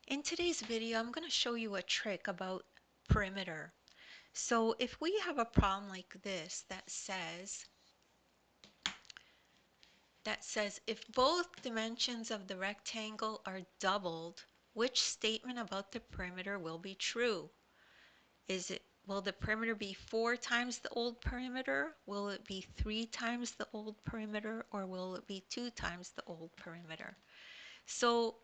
In today's video, I'm going to show you a trick about perimeter. So if we have a problem like this that says if both dimensions of the rectangle are doubled, which statement about the perimeter will be true? Will the perimeter be 4 times the old perimeter? Will it be 3 times the old perimeter? Or will it be 2 times the old perimeter? So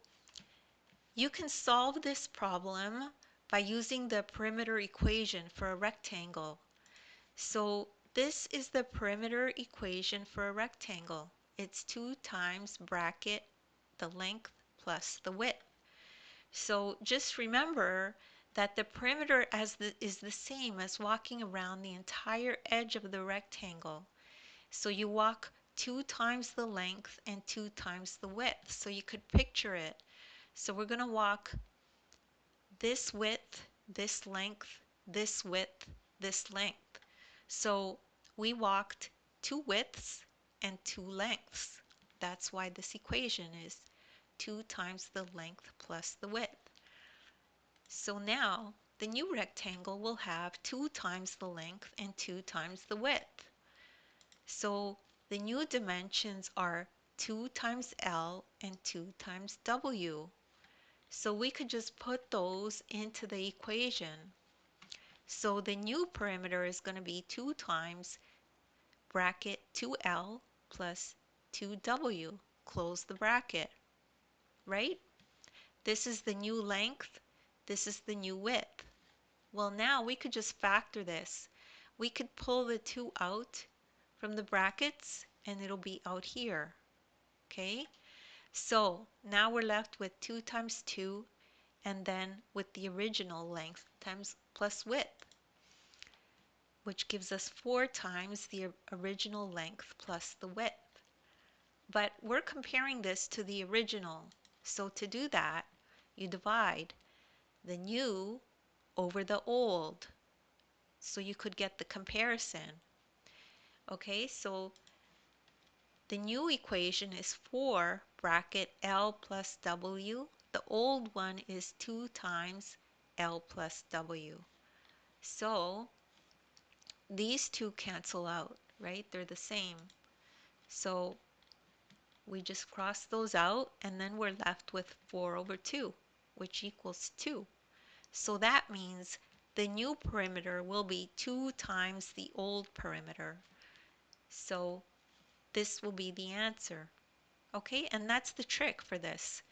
you can solve this problem by using the perimeter equation for a rectangle. So this is the perimeter equation for a rectangle. It's 2 times bracket the length plus the width. So just remember that the perimeter is the same as walking around the entire edge of the rectangle. So you walk 2 times the length and 2 times the width. So you could picture it. So we're going to walk this width, this length, this width, this length. So we walked 2 widths and 2 lengths. That's why this equation is 2 times the length plus the width. So now the new rectangle will have 2 times the length and 2 times the width. So the new dimensions are 2 times L and 2 times W. So we could just put those into the equation. So the new perimeter is going to be 2 times bracket 2L plus 2W. Close the bracket, right? This is the new length. This is the new width. Well, now we could just factor this. We could pull the 2 out from the brackets and it'll be out here. Okay? So now we're left with 2 times 2 and then with the original length times plus width, which gives us 4 times the original length plus the width. But we're comparing this to the original. So to do that, you divide the new over the old. So you could get the comparison. Okay, so the new equation is 4 bracket L plus W. The old one is 2 times L plus W. So these two cancel out, right? They're the same. So we just cross those out and then we're left with 4 over 2, which equals 2. So that means the new perimeter will be 2 times the old perimeter. So this will be the answer. Okay, and that's the trick for this.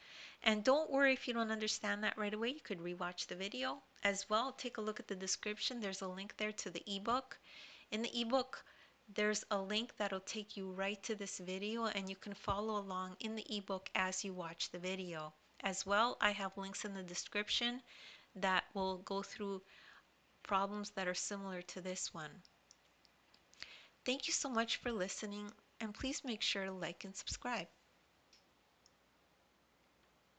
And don't worry if you don't understand that right away. You could rewatch the video as well. Take a look at the description. There's a link there to the ebook. In the ebook, there's a link that'll take you right to this video and you can follow along in the ebook as you watch the video. As well, I have links in the description that will go through problems that are similar to this one. Thank you so much for listening, and please make sure to like and subscribe.